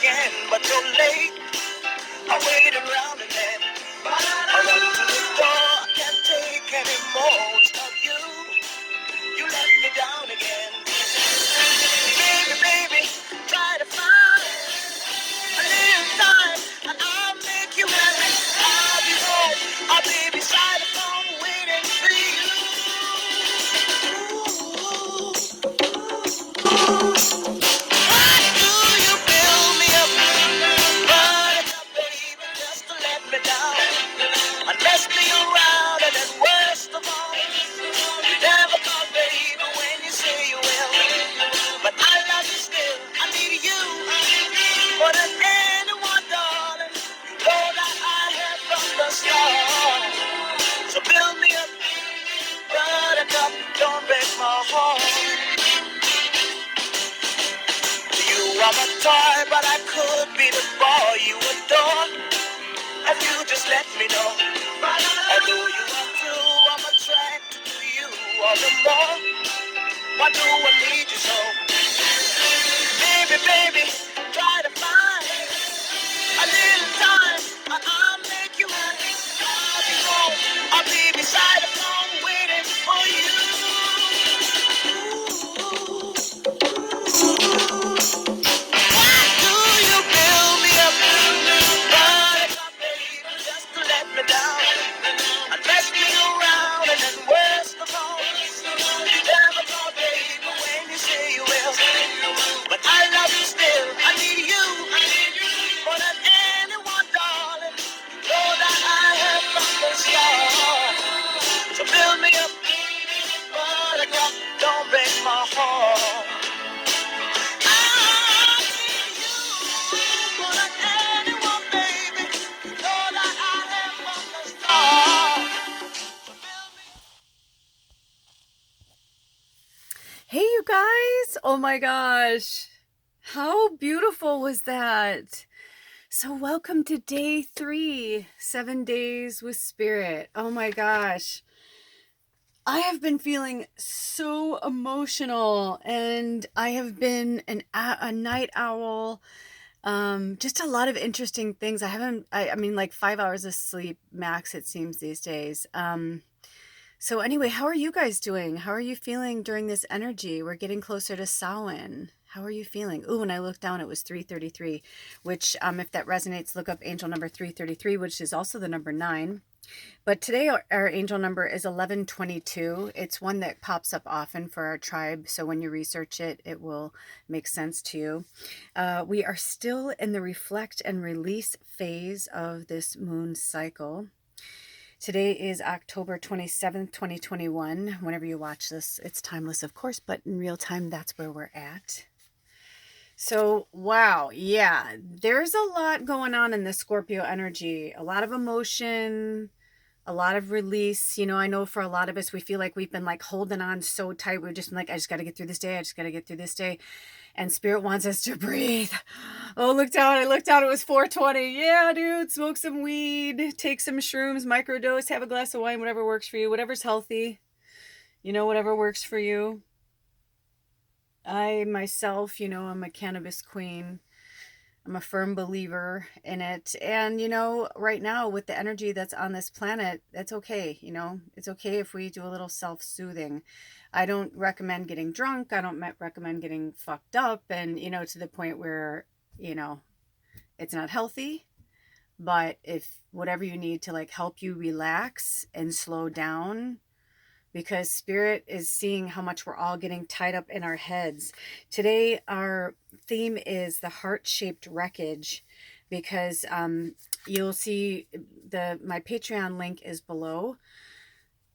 again, but too late. I waited around and then I run to the door. I can't take any more of you. You let me down again. Baby, baby, try to find a little time and I'll make you happy. I'll be home. I'll be beside the phone waiting for you. Why do you build me up? Buttercup, baby, just to let me down. And mess me around, and then worst of all, you never come, baby, when you say you will. But I love you still, I need you more than anyone, darling. Know that I have from the start. So build me up, buttercup, don't break my heart. You are my toy, but I could be the boy you adore. And you just let me know. Although you are true, I'm attracted to you all the more. Why do I need you so? Baby, baby, try to find a little time and I'll make you happy. I'll be home, I'll be beside the phone waiting for you. Why do you build me up? Buttercup, baby, just to let me down. And mess me around and then worst of all, you never call, baby, when you say you will. But I love you still, I need you more than anyone, darling. Know that I have from the start. So build me up, buttercup, don't break my heart. I need you more than anyone, baby. Know that I have from the start. So build me up. Hey, you guys. Oh my gosh. How beautiful was that? So, welcome to day 3, 7 days with Spirit. Oh my gosh. I have been feeling so emotional and I have been a night owl. Just a lot of interesting things. I mean, like 5 hours of sleep max, it seems these days. So anyway, how are you guys doing? How are you feeling during this energy? We're getting closer to Samhain. How are you feeling? Ooh, when I looked down, it was 333, which, if that resonates, look up angel number 333, which is also the number 9. But today our angel number is 1122. It's one that pops up often for our tribe. So when you research it, it will make sense to you. We are still in the reflect and release phase of this moon cycle. Today is October 27th, 2021. Whenever you watch this, it's timeless, of course, but in real time, that's where we're at. So, wow, yeah, there's a lot going on in the Scorpio energy. A lot of emotion, a lot of release. You know, I know for a lot of us, we feel like we've been like holding on so tight. We've just been like, I just got to get through this day. I just got to get through this day. And Spirit wants us to breathe. Oh, look down. I looked down. It was 4:20. Yeah, dude. Smoke some weed. Take some shrooms. Microdose. Have a glass of wine. Whatever works for you. Whatever's healthy. You know, whatever works for you. I myself, I'm a cannabis queen. I'm a firm believer in it. And, right now with the energy that's on this planet, that's okay. It's okay if we do a little self-soothing. I don't recommend getting drunk. I don't recommend getting fucked up and, to the point where, it's not healthy. But if whatever you need to like help you relax and slow down, because Spirit is seeing how much we're all getting tied up in our heads. Today, our theme is the heart-shaped wreckage, because you'll see my Patreon link is below.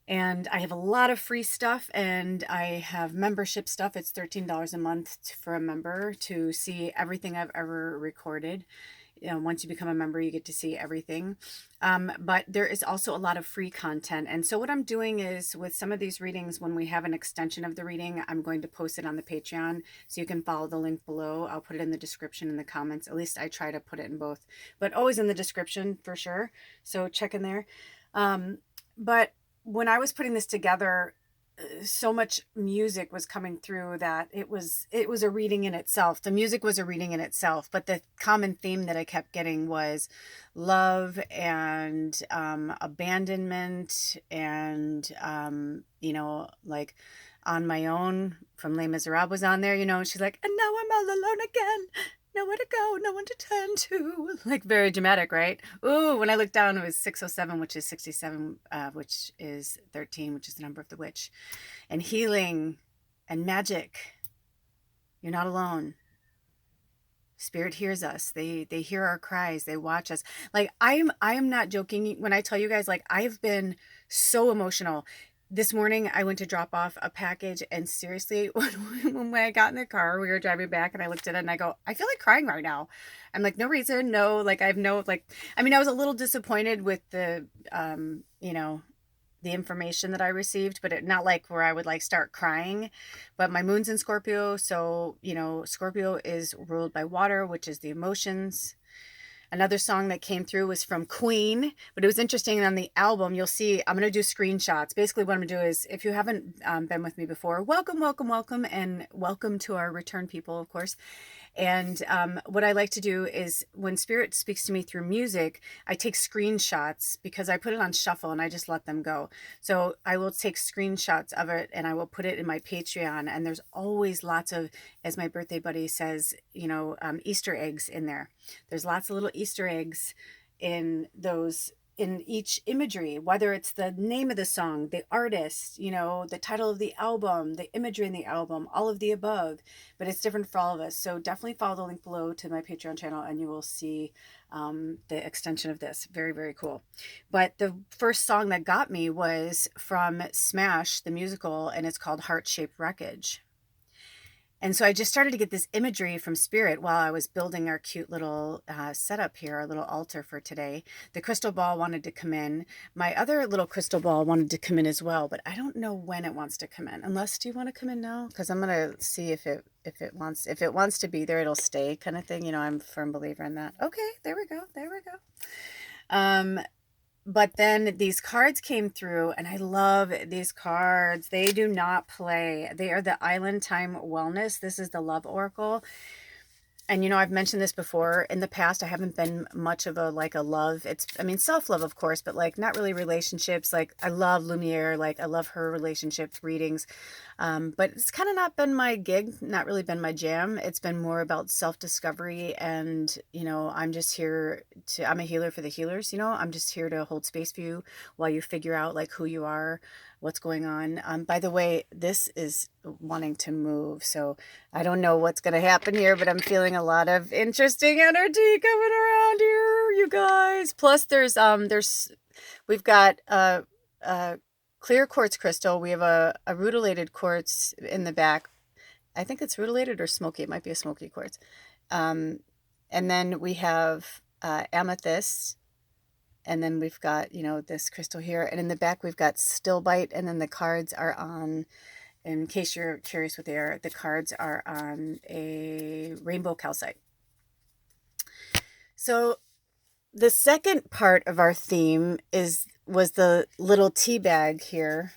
And I have a lot of free stuff and I have membership stuff. It's $13 a month for a member to see everything I've ever recorded. Once you become a member, you get to see everything. But there is also a lot of free content. And so what I'm doing is with some of these readings, when we have an extension of the reading, I'm going to post it on the Patreon. So you can follow the link below. I'll put it in the description in the comments. At least I try to put it in both, but always in the description for sure. So check in there. But when I was putting this together, so much music was coming through that it was a reading in itself. The music was a reading in itself, but the common theme that I kept getting was love and abandonment and like On My Own from Les Miserables was on there, and she's like, and now I'm all alone again, nowhere to go, no one to turn to. Like, very dramatic, right? Ooh, when I looked down, it was 607, which is 67, which is 13, which is the number of the witch. And healing and magic. You're not alone. Spirit hears us. They hear our cries. They watch us. Like, I am not joking when I tell you guys, like, I've been so emotional. This morning I went to drop off a package, and seriously, when I got in the car, we were driving back, and I looked at it and I go, I feel like crying right now. I'm like, no reason, no, like, I have no, like, I mean, I was a little disappointed with the information that I received, but not like where I would like start crying. But my moon's in Scorpio, so Scorpio is ruled by water, which is the emotions. Another song that came through was from Queen, but it was interesting. On the album, you'll see, I'm going to do screenshots. Basically, what I'm going to do is, if you haven't been with me before, welcome, welcome, welcome, and welcome to our return people, of course. And what I like to do is, when Spirit speaks to me through music, I take screenshots because I put it on shuffle and I just let them go. So I will take screenshots of it and I will put it in my Patreon. And there's always lots of, as my birthday buddy says, Easter eggs in there. There's lots of little Easter eggs in those, in each imagery, whether it's the name of the song, the artist, the title of the album, the imagery in the album, all of the above, but it's different for all of us. So definitely follow the link below to my Patreon channel and you will see the extension of this. Very, very cool. But the first song that got me was from Smash, the musical, and it's called Heart-Shaped Wreckage. And so I just started to get this imagery from Spirit while I was building our cute little setup here, our little altar for today. The crystal ball wanted to come in. My other little crystal ball wanted to come in as well, but I don't know when it wants to come in. Unless, do you want to come in now? Because I'm going to see if it wants to be there, it'll stay, kind of thing. I'm a firm believer in that. Okay, there we go. There we go. But then these cards came through, and I love these cards. They do not play. They are the Island Time Wellness. This is the Love Oracle. And I've mentioned this before in the past. I haven't been much of a love. Self-love, of course, but like not really relationships. Like, I love Lumiere. Like, I love her relationship readings. But it's kind of not been my gig, not really been my jam. It's been more about self-discovery. And, I'm just here I'm a healer for the healers. I'm just here to hold space for you while you figure out like who you are, what's going on. By the way, this is wanting to move. So I don't know what's going to happen here, but I'm feeling a lot of interesting energy coming around here, you guys. Plus we've got clear quartz crystal. We have a rutilated quartz in the back. I think it's rutilated or smoky. It might be a smoky quartz. And then we have amethyst. And then we've got, this crystal here. And in the back, we've got stillbite. And then the cards are on, in case you're curious what they are, the cards are on a rainbow calcite. So the second part of our theme was the little tea bag here.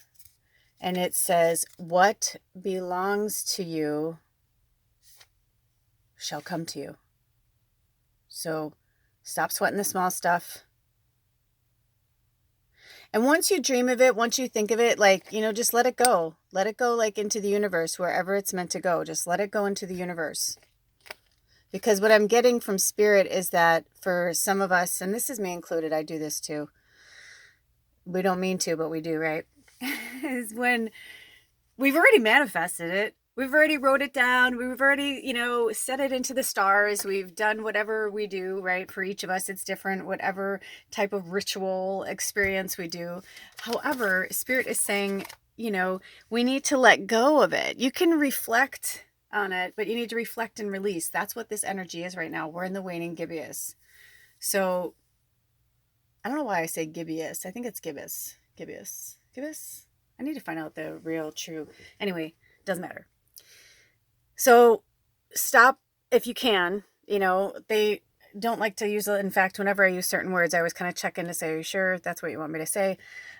And it says, what belongs to you shall come to you. So stop sweating the small stuff. And once you dream of it, once you think of it, like, just let it go. Let it go like into the universe, wherever it's meant to go. Just let it go into the universe. Because what I'm getting from Spirit is that for some of us, and this is me included, I do this too. We don't mean to, but we do, right? Is when we've already manifested it. We've already wrote it down. We've already, set it into the stars. We've done whatever we do, right? For each of us, it's different, whatever type of ritual experience we do. However, Spirit is saying, we need to let go of it. You can reflect on it, but you need to reflect and release. That's what this energy is right now. We're in the waning gibbous. So I don't know why I say gibbous. I think it's gibbous. Gibbous? I need to find out the real true. Anyway, doesn't matter. So stop if you can. don't like to use it. In fact, whenever I use certain words, I always kind of check in to say, are you sure that's what you want me to say?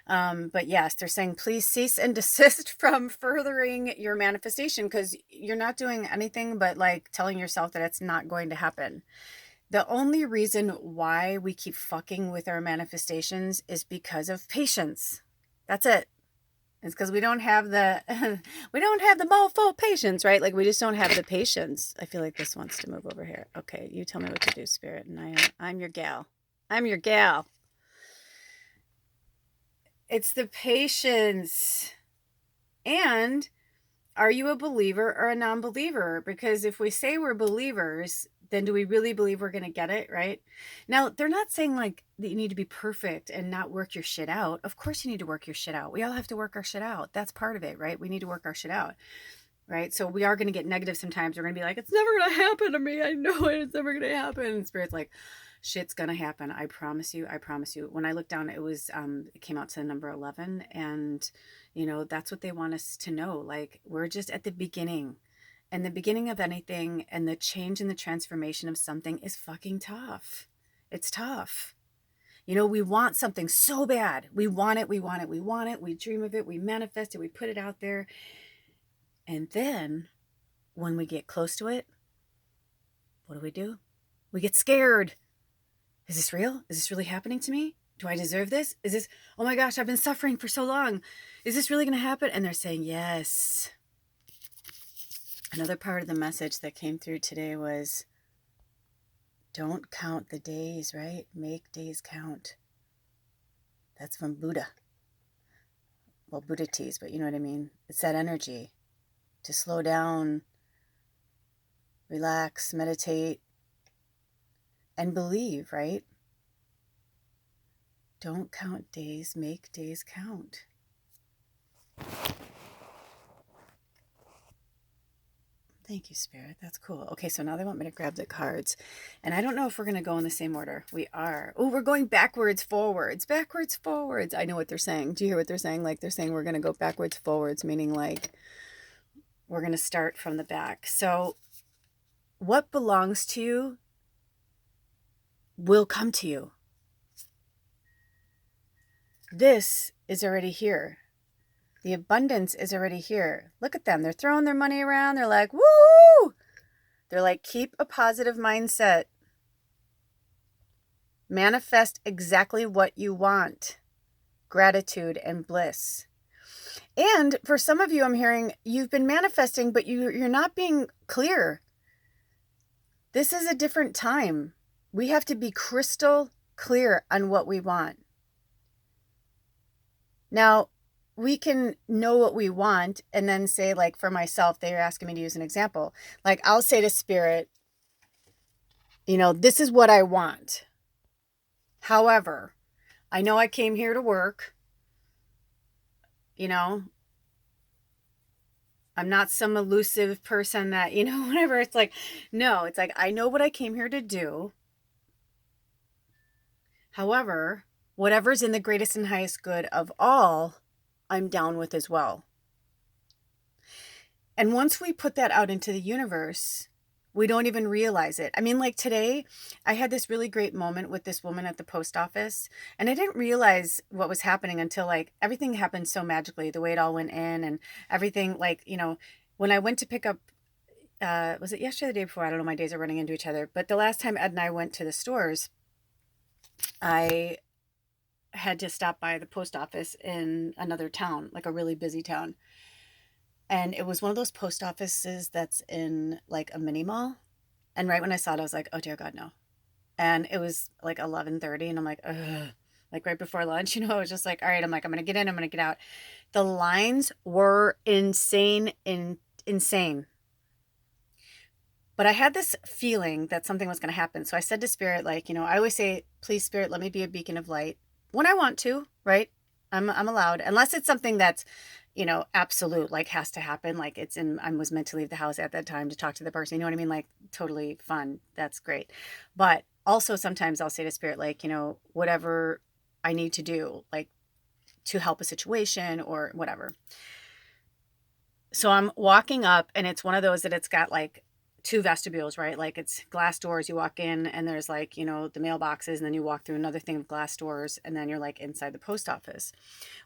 But yes, they're saying, please cease and desist from furthering your manifestation, because you're not doing anything but like telling yourself that it's not going to happen. The only reason why we keep fucking with our manifestations is because of patience. That's it. It's because we don't have the we don't have the mofo patience, right? Like we just don't have the patience. I feel like this wants to move over here. Okay, you tell me what to do, Spirit, and I'm your gal. I'm your gal. It's the patience. And are you a believer or a non-believer? Because if we say we're believers, then do we really believe we're going to get it, right? Now, they're not saying like that you need to be perfect and not work your shit out. Of course you need to work your shit out. We all have to work our shit out. That's part of it, right? We need to work our shit out, right? So we are going to get negative sometimes. We're going to be like, it's never going to happen to me. I know it. It's never going to happen. And Spirit's like, shit's going to happen. I promise you. I promise you. When I looked down, it came out to the number 11. And, that's what they want us to know. Like, we're just at the beginning. And the beginning of anything and the change and the transformation of something is fucking tough. It's tough. We want something so bad. We want it. We want it. We want it. We dream of it. We manifest it. We put it out there. And then when we get close to it, what do? We get scared. Is this real? Is this really happening to me? Do I deserve this? Is this, oh my gosh, I've been suffering for so long. Is this really going to happen? And they're saying, yes. Another part of the message that came through today was, don't count the days, right? Make days count. That's from Buddha. Well, Buddha teas, but you know what I mean? It's that energy to slow down, relax, meditate, and believe, right? Don't count days, make days count. Thank you, Spirit. That's cool. Okay, so now they want me to grab the cards. And I don't know if we're going to go in the same order. We are. Oh, we're going backwards, forwards. Backwards, forwards. I know what they're saying. Do you hear what they're saying? Like, they're saying we're going to go backwards, forwards, meaning like we're going to start from the back. So what belongs to you will come to you. This is already here. The abundance is already here. Look at them. They're throwing their money around. They're like, woo! They're like, keep a positive mindset. Manifest exactly what you want. Gratitude and bliss. And for some of you, I'm hearing you've been manifesting, but you're not being clear. This is a different time. We have to be crystal clear on what we want. Now, we can know what we want and then say, like for myself, they're asking me to use an example. Like I'll say to Spirit, this is what I want. However, I know I came here to work. I'm not some elusive person that, whatever. It's like, no, it's like, I know what I came here to do. However, whatever's in the greatest and highest good of all, I'm down with as well. And once we put that out into the universe, we don't even realize it. I mean, like today, I had this really great moment with this woman at the post office, and I didn't realize what was happening until like everything happened so magically, the way it all went in and everything. Like, when I went to pick up, was it yesterday or the day before? I don't know, my days are running into each other. But the last time Ed and I went to the stores, I had to stop by the post office in another town, like a really busy town. And it was one of those post offices that's in like a mini mall. And right when I saw it, I was like, oh dear God, no. And it was like 11:30 and I'm like, ugh. Like right before lunch, I was just like, all right, I'm going to get in, I'm going to get out. The lines were insane. But I had this feeling that something was going to happen. So I said to Spirit, like, I always say, please, Spirit, let me be a beacon of light when I want to, right? I'm allowed, unless it's something that's, absolute, like has to happen. Like I was meant to leave the house at that time to talk to the person, you know what I mean? Like totally fun. That's great. But also sometimes I'll say to Spirit, like, whatever I need to do, like to help a situation or whatever. So I'm walking up and it's one of those that it's got like two vestibules, right? Like it's glass doors, you walk in and there's like, the mailboxes, and then you walk through another thing of glass doors, and then you're like inside the post office.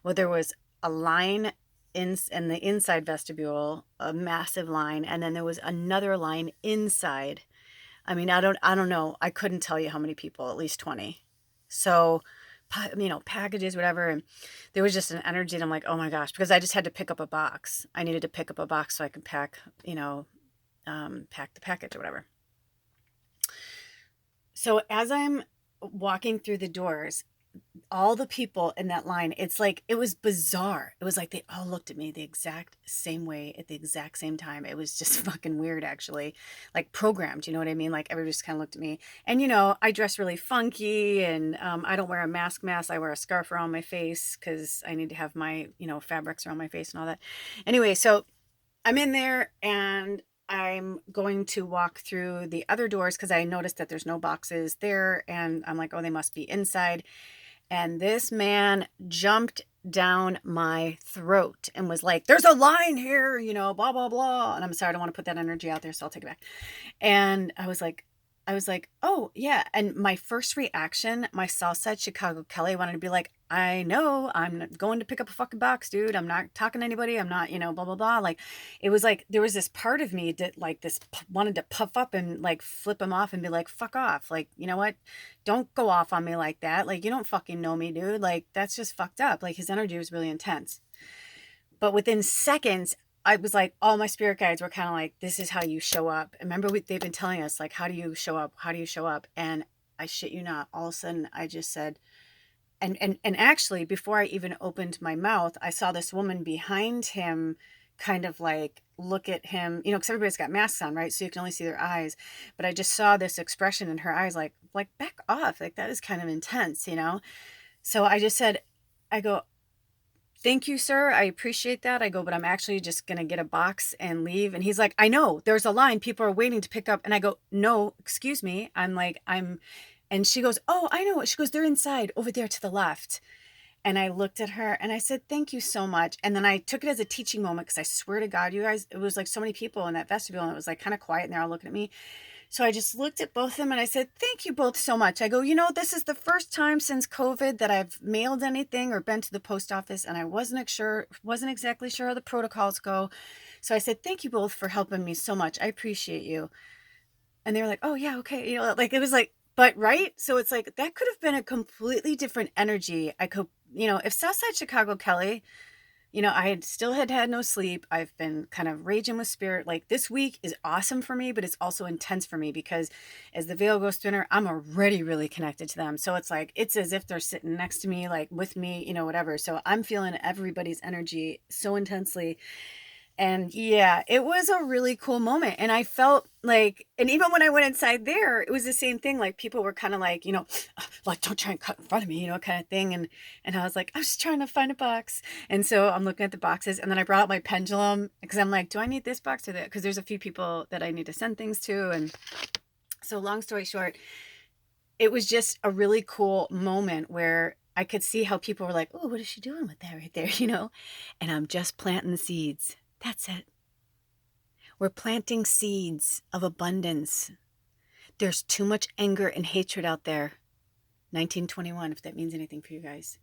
Well, there was a line in the inside vestibule, a massive line, and then there was another line inside. I mean, I don't know. I couldn't tell you how many people, at least 20. So, packages, whatever. And there was just an energy, and I'm like, oh my gosh, because I just had to pick up a box. I needed to pick up a box so I could pack the package or whatever. So as I'm walking through the doors, all the people in that line, it's like, it was bizarre. It was like they all looked at me the exact same way at the exact same time. It was just fucking weird, actually. Like programmed, you know what I mean? Like everybody just kind of looked at me. And, I dress really funky, and I don't wear a mask. I wear a scarf around my face because I need to have my, fabrics around my face and all that. Anyway, so I'm in there, and I'm going to walk through the other doors because I noticed that there's no boxes there. And I'm like, oh, they must be inside. And this man jumped down my throat and was like, there's a line here, blah, blah, blah. And I'm sorry, I don't want to put that energy out there, so I'll take it back. And I was like, oh yeah. And my first reaction, my Southside Chicago Kelly, wanted to be like, I know, I'm going to pick up a fucking box, dude. I'm not talking to anybody. I'm not, blah, blah, blah. Like, it was like, there was this part of me that like wanted to puff up and like flip him off and be like, fuck off. Like, you know what? Don't go off on me like that. Like, you don't fucking know me, dude. Like, that's just fucked up. Like, his energy was really intense. But within seconds, I was like, all my spirit guides were kind of like, this is how you show up. And remember, they've been telling us, like, how do you show up? How do you show up? And I shit you not, all of a sudden, I just said, and actually, before I even opened my mouth, I saw this woman behind him kind of like look at him, because everybody's got masks on, right? So you can only see their eyes. But I just saw this expression in her eyes, like back off. Like, that is kind of intense, So I just said, I go, thank you, sir. I appreciate that. I go, but I'm actually just going to get a box and leave. And he's like, I know there's a line. People are waiting to pick up. And I go, no, excuse me. And she goes, oh, I know. She goes, they're inside over there to the left. And I looked at her and I said, thank you so much. And then I took it as a teaching moment, because I swear to God, you guys, it was like so many people in that vestibule, and it was like kind of quiet, and they're all looking at me. So I just looked at both of them and I said, thank you both so much. I go, this is the first time since COVID that I've mailed anything or been to the post office, and I wasn't exactly sure how the protocols go. So I said, thank you both for helping me so much. I appreciate you. And they were like, oh yeah, okay. Like, it was like, but right. So it's like, that could have been a completely different energy. I could, if Southside Chicago Kelly, I had no sleep. I've been kind of raging with spirit. Like, this week is awesome for me, but it's also intense for me, because as the veil goes thinner, I'm already really connected to them. So it's like, it's as if they're sitting next to me, like with me, whatever. So I'm feeling everybody's energy so intensely. And yeah, it was a really cool moment. And I felt like, and even when I went inside there, it was the same thing. Like, people were kind of like, like, don't try and cut in front of me, kind of thing. And I was like, I was just trying to find a box. And so I'm looking at the boxes, and then I brought out my pendulum, because I'm like, do I need this box or that? Because there's a few people that I need to send things to. And so, long story short, it was just a really cool moment where I could see how people were like, oh, what is she doing with that right there? And I'm just planting seeds. That's it. We're planting seeds of abundance. There's too much anger and hatred out there. 1921, if that means anything for you guys.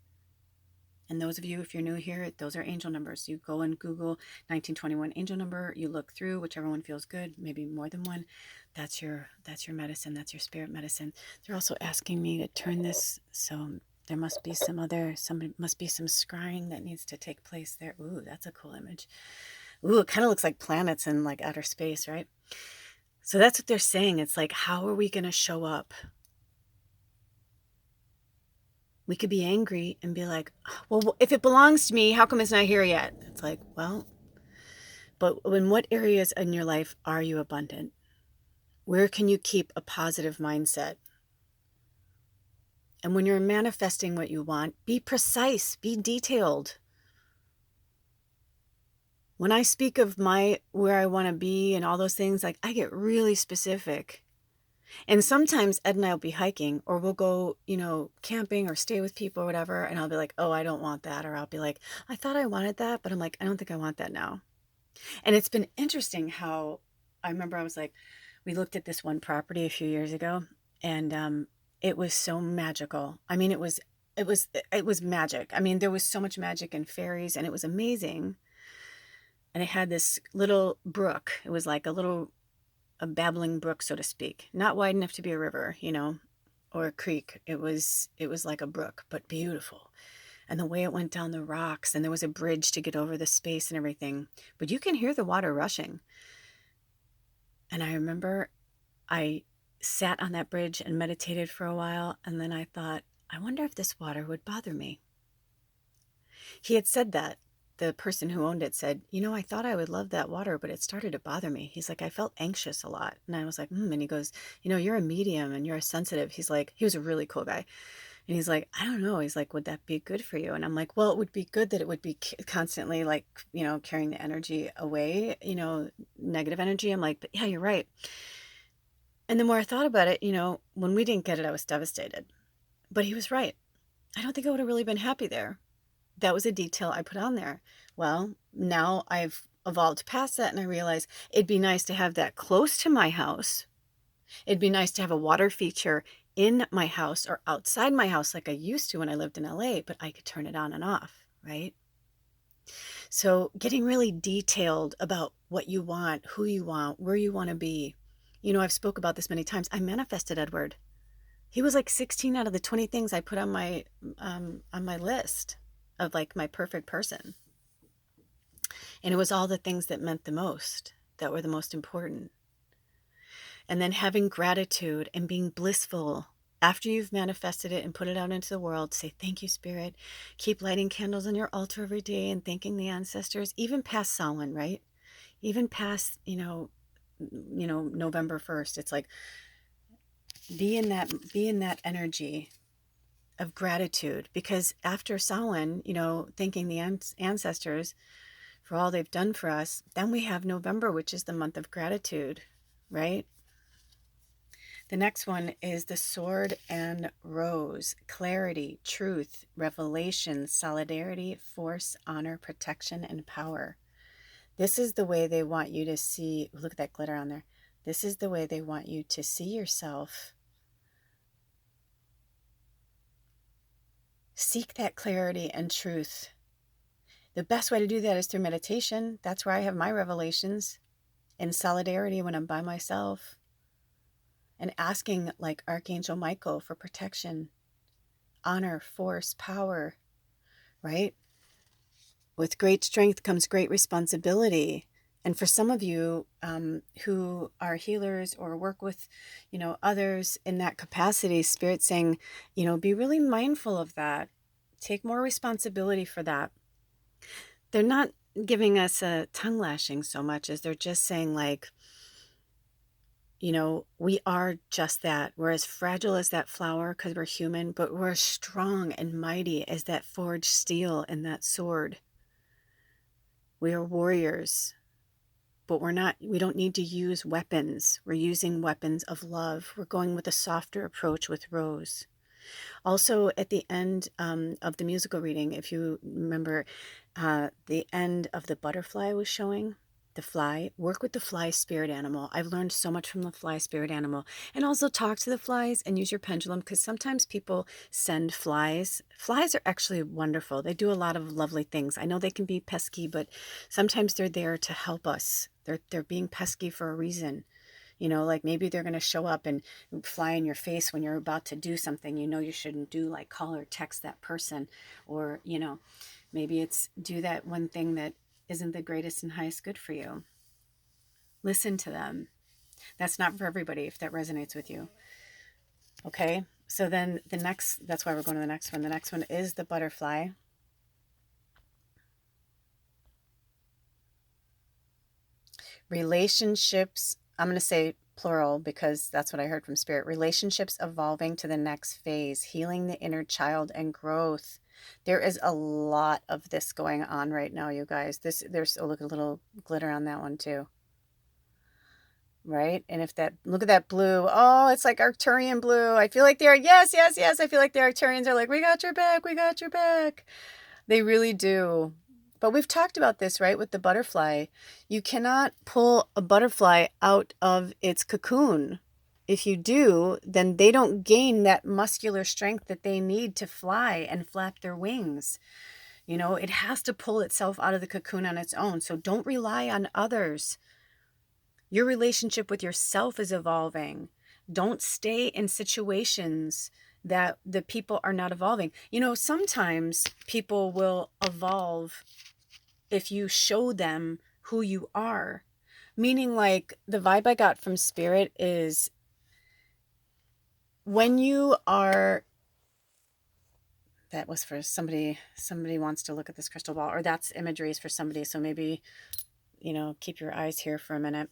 And those of you, if you're new here, those are angel numbers. You go and Google 1921 angel number. You look through whichever one feels good, maybe more than one. That's your medicine. That's your spirit medicine. They're also asking me to turn this, so there must be some scrying that needs to take place there. Ooh, that's a cool image. Ooh, it kind of looks like planets in like outer space, right? So that's what they're saying. It's like, how are we going to show up? We could be angry and be like, well, if it belongs to me, how come it's not here yet? It's like, well, but in what areas in your life are you abundant? Where can you keep a positive mindset? And when you're manifesting what you want, be precise, be detailed. When I speak of where I want to be and all those things, like, I get really specific. And sometimes Ed and I will be hiking, or we'll go, camping or stay with people or whatever. And I'll be like, oh, I don't want that. Or I'll be like, I thought I wanted that, but I'm like, I don't think I want that now. And it's been interesting how I remember I was like, we looked at this one property a few years ago, and it was so magical. I mean, it was magic. I mean, there was so much magic and fairies, and it was amazing. And it had this little brook. It was like a babbling brook, so to speak, not wide enough to be a river, or a creek. It was like a brook, but beautiful. And the way it went down the rocks, and there was a bridge to get over the space and everything. But you can hear the water rushing. And I remember I sat on that bridge and meditated for a while, and then I thought, I wonder if this water would bother me. He had said that. The person who owned it said, I thought I would love that water, but it started to bother me. He's like, I felt anxious a lot. And I was like, And he goes, you're a medium and you're a sensitive. He's like, he was a really cool guy. And he's like, I don't know. He's like, would that be good for you? And I'm like, well, it would be good that it would be constantly like, carrying the energy away, negative energy. I'm like, but yeah, you're right. And the more I thought about it, when we didn't get it, I was devastated. But he was right. I don't think I would have really been happy there. That was a detail I put on there. Well, now I've evolved past that, and I realize it'd be nice to have that close to my house. It'd be nice to have a water feature in my house or outside my house like I used to when I lived in LA, but I could turn it on and off, right? So getting really detailed about what you want, who you want, where you want to be. I've spoke about this many times. I manifested Edward. He was like 16 out of the 20 things I put on my list of like my perfect person. And it was all the things that meant the most, that were the most important. And then having gratitude and being blissful after you've manifested it and put it out into the world. Say, thank you, Spirit. Keep lighting candles on your altar every day and thanking the ancestors, even past Samhain, right? Even past, November 1st. It's like, be in that energy of gratitude, because after Samhain, thanking the ancestors for all they've done for us, then we have November, which is the month of gratitude, right? The next one is the sword and rose: clarity, truth, revelation, solidarity, force, honor, protection, and power. This is the way they want you to see. Look at that glitter on there. This is the way they want you to see yourself. Seek that clarity and truth. The best way to do that is through meditation. That's where I have my revelations. In solidarity, when I'm by myself. And asking like Archangel Michael for protection, honor, force, power, right? With great strength comes great responsibility. And for some of you who are healers or work with, others in that capacity, Spirit saying, be really mindful of that. Take more responsibility for that. They're not giving us a tongue lashing so much as they're just saying like, we are just that. We're as fragile as that flower because we're human, but we're as strong and mighty as that forged steel and that sword. We are warriors, but we don't need to use weapons. We're using weapons of love. We're going with a softer approach with Rose. Also, at the end of the musical reading, if you remember, the end of the butterfly was showing. The fly, work with the fly spirit animal. I've learned so much from the fly spirit animal. And also talk to the flies and use your pendulum, because sometimes people send flies. Flies are actually wonderful. They do a lot of lovely things. I know they can be pesky, but sometimes they're there to help us. They're being pesky for a reason. Like maybe they're going to show up and fly in your face when you're about to do something you shouldn't do, like call or text that person, or, maybe it's do that one thing that isn't the greatest and highest good for you. Listen to them. That's not for everybody if that resonates with you. Okay, so then that's why we're going to the next one. The next one is the butterfly. Relationships, I'm going to say plural because that's what I heard from Spirit. Relationships evolving to the next phase, healing the inner child and growth. There is a lot of this going on right now, you guys. Look, a little glitter on that one too. Right? And look at that blue. Oh, it's like Arcturian blue. I feel like yes. I feel like the Arcturians are like, we got your back. They really do. But we've talked about this, right, with the butterfly. You cannot pull a butterfly out of its cocoon. If you do, then they don't gain that muscular strength that they need to fly and flap their wings. You know, it has to pull itself out of the cocoon on its own. So don't rely on others. Your relationship with yourself is evolving. Don't stay in situations that the people are not evolving. You know, sometimes people will evolve if you show them who you are. Meaning, like, the vibe I got from Spirit is when you are, that was for somebody wants to look at this crystal ball, or that's imagery is for somebody. So maybe, you know, keep your eyes here for a minute.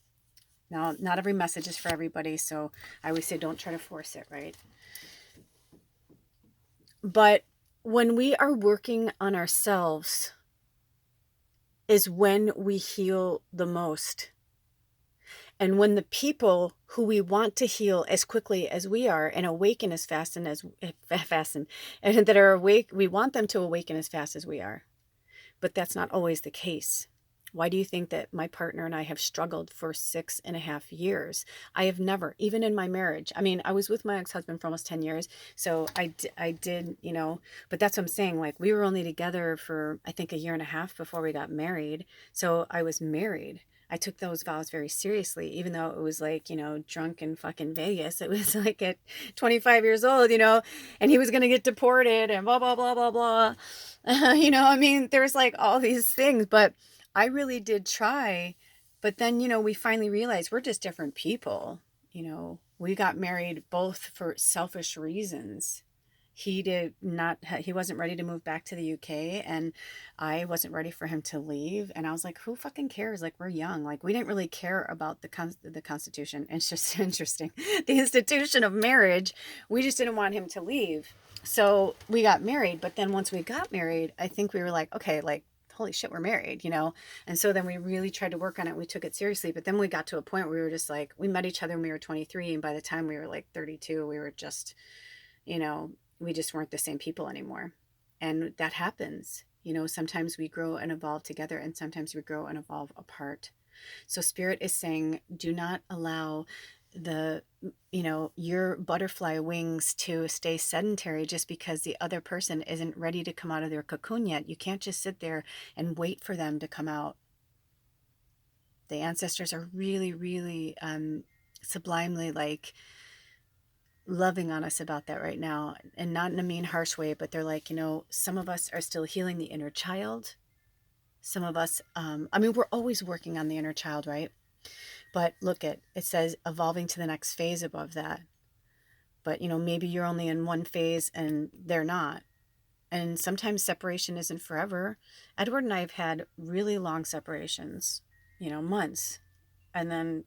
Now, not every message is for everybody, so I always say don't try to force it, right? But when we are working on ourselves is when we heal the most. And when the people who we want to heal as quickly as we are and awaken as fast and that are awake, we want them to awaken as fast as we are. But that's not always the case. Why do you think that my partner and I have struggled for 6.5 years? I have never, even in my marriage. I mean, I was with my ex-husband for almost 10 years. So I did, you know, but that's what I'm saying. Like, we were only together for, I think, 1.5 years before we got married. So I was married. I took those vows very seriously, even though it was like, you know, drunk in fucking Vegas. It was like at 25 years old, you know, and he was going to get deported and blah, blah, blah, blah, blah. You know, I mean, there's like all these things, but I really did try. But then, you know, we finally realized we're just different people. You know, we got married both for selfish reasons. He wasn't ready to move back to the UK, and I wasn't ready for him to leave. And I was like, who fucking cares? Like, we're young. Like, we didn't really care about the Constitution. It's just interesting. The institution of marriage, we just didn't want him to leave. So we got married. But then once we got married, I think we were like, okay, like, holy shit, we're married, you know? And so then we really tried to work on it. We took it seriously. But then we got to a point where we were just like, we met each other when we were 23. And by the time we were like 32, we were just, you know, we just weren't the same people anymore. And that happens. You know, sometimes we grow and evolve together, and sometimes we grow and evolve apart. So Spirit is saying, do not allow your butterfly wings to stay sedentary just because the other person isn't ready to come out of their cocoon yet. You can't just sit there and wait for them to come out. The ancestors are really, really sublimely like loving on us about that right now, and not in a mean, harsh way, but they're like, you know, some of us are still healing the inner child. Some of us, I mean, we're always working on the inner child, right? But look it says evolving to the next phase above that. But, you know, maybe you're only in one phase and they're not. And sometimes separation isn't forever. Edward and I have had really long separations, you know, months. And then,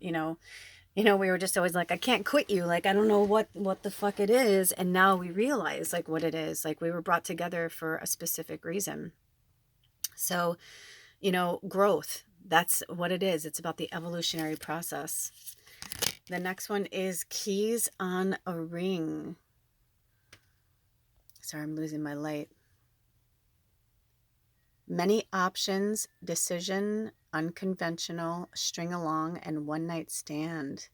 we were just always like, I can't quit you. Like, I don't know what the fuck it is. And now we realize like what it is. Like, we were brought together for a specific reason. So, you know, growth, that's what it is. It's about the evolutionary process. The next one is keys on a ring. Sorry, I'm losing my light. Many options, decision, unconventional, string along, and one night stand.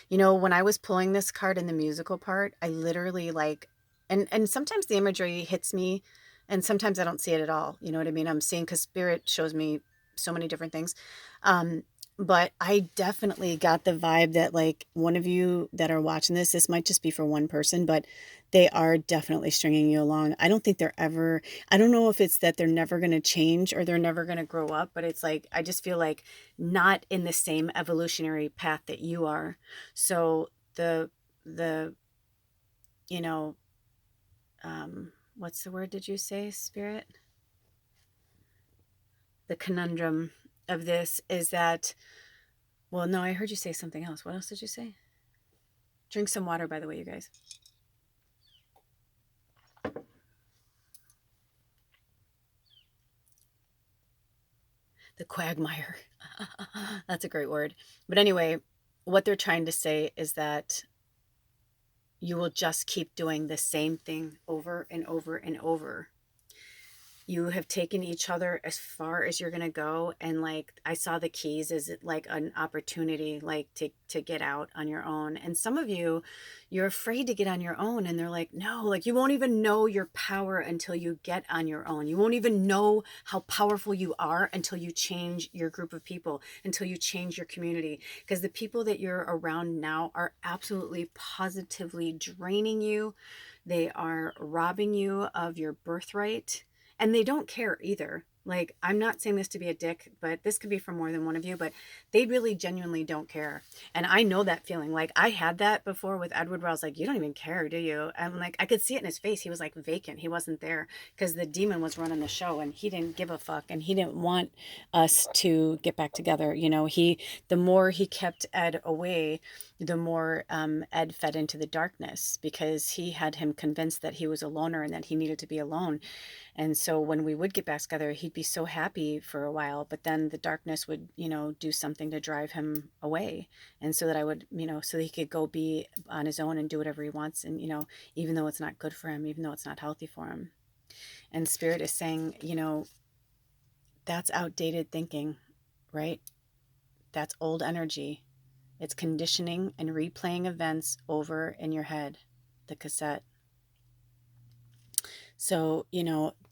You know, when I was pulling this card in the musical part, I literally like, and sometimes the imagery hits me and sometimes I don't see it at all. You know what I mean? I'm seeing, because Spirit shows me so many different things. But I definitely got the vibe that like one of you that are watching this might just be for one person, but they are definitely stringing you along. I don't think I don't know if it's that they're never going to change or they're never going to grow up, but it's like, I just feel like not in the same evolutionary path that you are. So the, you know, what's the word did you say, Spirit? The conundrum of this is that, well, no, I heard you say something else. What else did you say? Drink some water, by the way, you guys. The quagmire. That's a great word. But anyway, what they're trying to say is that you will just keep doing the same thing over and over and over. you have taken each other as far as you're going to go. And like, I saw the keys as like an opportunity, like to get out on your own. And some of you, you're afraid to get on your own. And they're like, no, like you won't even know your power until you get on your own. You won't even know how powerful you are until you change your group of people, until you change your community. Because the people that you're around now are absolutely positively draining you. They are robbing you of your birthright, and they don't care either. Like, I'm not saying this to be a dick, but this could be for more than one of you, but they really genuinely don't care. And I know that feeling. Like, I had that before with Edward, where I was like, you don't even care, do you? And like, I could see it in his face. He was like vacant. He wasn't there because the demon was running the show, and he didn't give a fuck, and he didn't want us to get back together. You know, the more he kept Ed away, the more Ed fed into the darkness, because he had him convinced that he was a loner and that he needed to be alone. And so when we would get back together, he'd be so happy for a while, but then the darkness would, do something to drive him away. And so that I would, so that he could go be on his own and do whatever he wants. And, even though it's not good for him, even though it's not healthy for him. And Spirit is saying, that's outdated thinking, right? That's old energy. It's conditioning and replaying events over in your head, the cassette. So,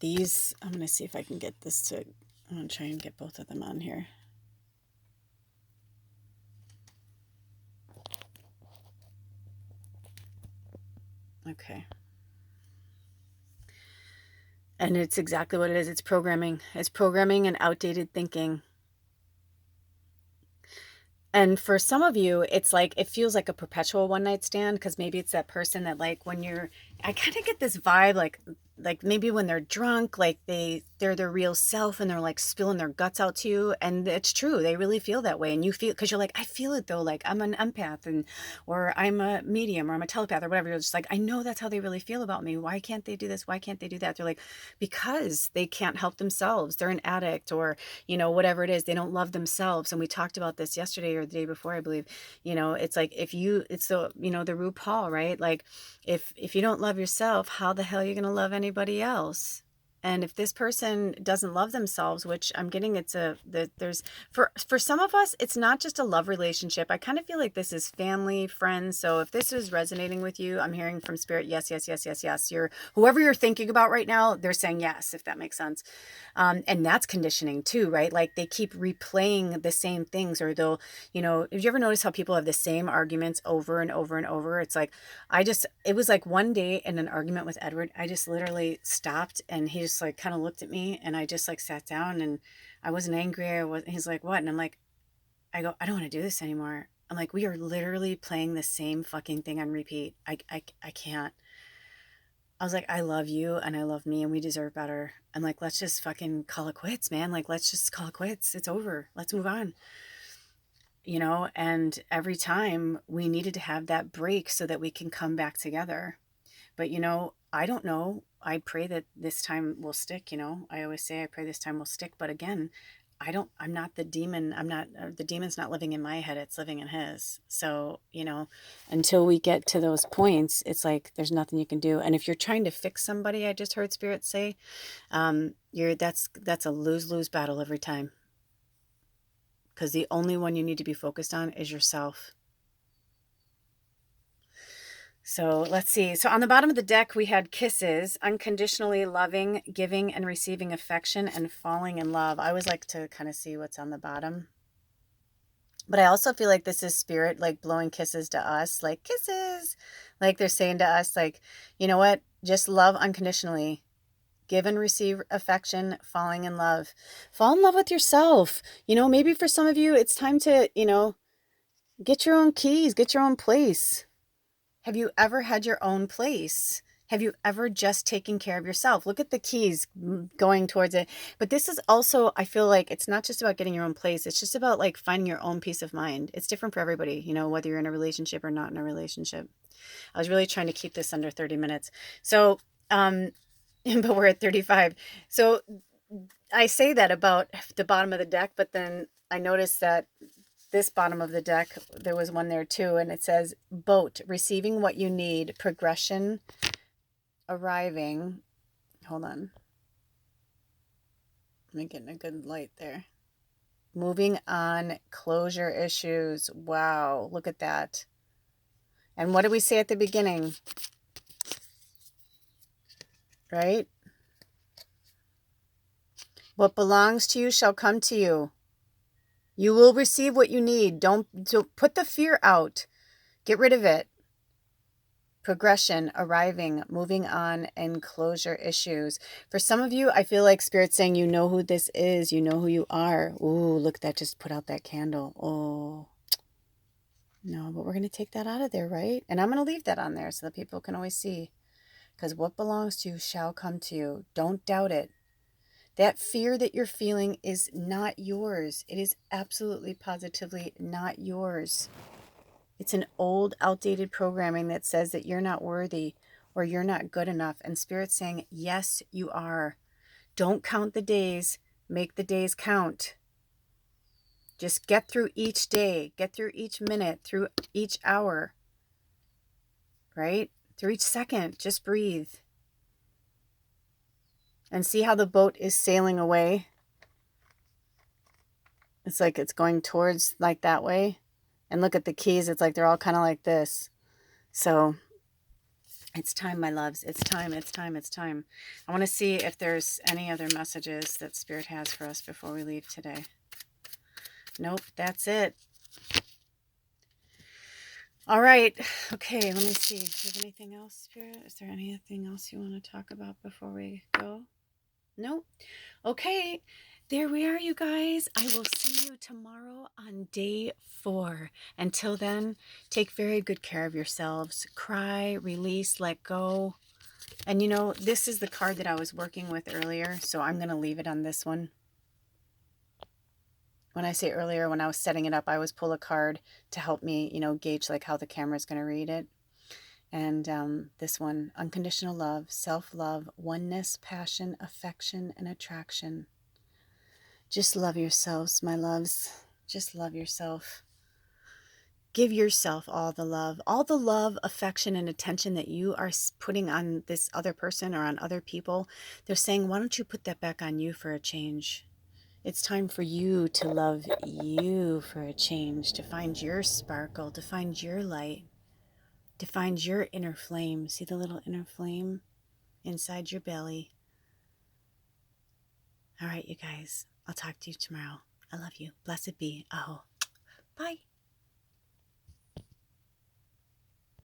these, I'm going to see if I can get this to, I'm going to try and get both of them on here. Okay. And it's exactly what it is. It's programming. It's programming and outdated thinking. And for some of you, it's like, it feels like a perpetual one night stand, because maybe it's that person that, like, when I kind of get this vibe, like maybe when they're drunk, like they're their real self and they're like spilling their guts out to you. And it's true. They really feel that way. And you feel, because you're like, I feel it though. Like, I'm an empath, or I'm a medium, or I'm a telepath, or whatever. You're just like, I know that's how they really feel about me. Why can't they do this? Why can't they do that? They're like, because they can't help themselves. They're an addict, or, whatever it is. They don't love themselves. And we talked about this yesterday or the day before, I believe. It's like, it's the, the RuPaul, right? Like, if you don't love yourself, how the hell are you going to love anybody else? And if this person doesn't love themselves, which I'm getting, there's for some of us, it's not just a love relationship. I kind of feel like this is family, friends. So if this is resonating with you, I'm hearing from Spirit, yes, yes, yes, yes, yes. Whoever you're thinking about right now, they're saying yes, if that makes sense. And that's conditioning too, right? Like, they keep replaying the same things, or they'll, have you ever noticed how people have the same arguments over and over and over? It's like, it was like one day in an argument with Edward, I just literally stopped, and he just like kind of looked at me, and I just like sat down, and I wasn't angry. He's like, what? And I'm like, I don't want to do this anymore. I'm like, we are literally playing the same fucking thing on repeat. I can't. I was like, I love you and I love me and we deserve better. I'm like, let's just fucking call it quits, man. Like, let's just call it quits. It's over. Let's move on. And every time we needed to have that break so that we can come back together. But, I don't know. I pray that this time will stick. I always say, I pray this time will stick. But again, I'm not the demon. The demon's not living in my head. It's living in his. So, until we get to those points, it's like, there's nothing you can do. And if you're trying to fix somebody, I just heard Spirit say, that's a lose-lose battle every time. Because the only one you need to be focused on is yourself. So let's see. So on the bottom of the deck, we had kisses, unconditionally loving, giving and receiving affection, and falling in love. I always like to kind of see what's on the bottom. But I also feel like this is Spirit, like, blowing kisses to us, like, kisses. Like, they're saying to us, like, you know what? Just love unconditionally. Give and receive affection, falling in love. Fall in love with yourself. Maybe for some of you, it's time to, get your own keys, get your own place. Have you ever had your own place? Have you ever just taken care of yourself? Look at the keys going towards it. But this is also, I feel like it's not just about getting your own place. It's just about like finding your own peace of mind. It's different for everybody, whether you're in a relationship or not in a relationship. I was really trying to keep this under 30 minutes. So, but we're at 35. So I say that about the bottom of the deck, but then I noticed that this bottom of the deck, there was one there too, and it says boat, receiving what you need, progression, arriving. Hold on. Let me get in a good light there. Moving on, closure issues. Wow, look at that. And what did we say at the beginning? Right? What belongs to you shall come to you. You will receive what you need. Don't put the fear out. Get rid of it. Progression, arriving, moving on, and closure issues. For some of you, I feel like Spirit's saying, you know who this is. You know who you are. Ooh, look, that just put out that candle. Oh, no, but we're going to take that out of there, right? And I'm going to leave that on there so that people can always see. Because what belongs to you shall come to you. Don't doubt it. That fear that you're feeling is not yours. It is absolutely, positively not yours. It's an old, outdated programming that says that you're not worthy or you're not good enough. And Spirit's saying, yes, you are. Don't count the days. Make the days count. Just get through each day. Get through each minute, through each hour. Right? Through each second. Just breathe. And see how the boat is sailing away? It's like it's going towards like that way. And look at the keys. It's like they're all kind of like this. So it's time, my loves. It's time, it's time, it's time. I want to see if there's any other messages that Spirit has for us before we leave today. Nope, that's it. All right. Okay, let me see. Do you have anything else, Spirit? Is there anything else you want to talk about before we go? Nope. Okay. There we are, you guys. I will see you tomorrow on day 4. Until then, take very good care of yourselves. Cry, release, let go. And you know, this is the card that I was working with earlier, so I'm going to leave it on this one. When I say earlier, when I was setting it up, I always pull a card to help me, gauge like how the camera's going to read it. And this one, unconditional love, self-love, oneness, passion, affection, and attraction. Just love yourselves, my loves. Just love yourself. Give yourself all the love, affection, and attention that you are putting on this other person or on other people. They're saying, why don't you put that back on you for a change? It's time for you to love you for a change, to find your sparkle, to find your light, to find your inner flame. See the little inner flame inside your belly? All right, you guys. I'll talk to you tomorrow. I love you. Blessed be. Aho. Bye.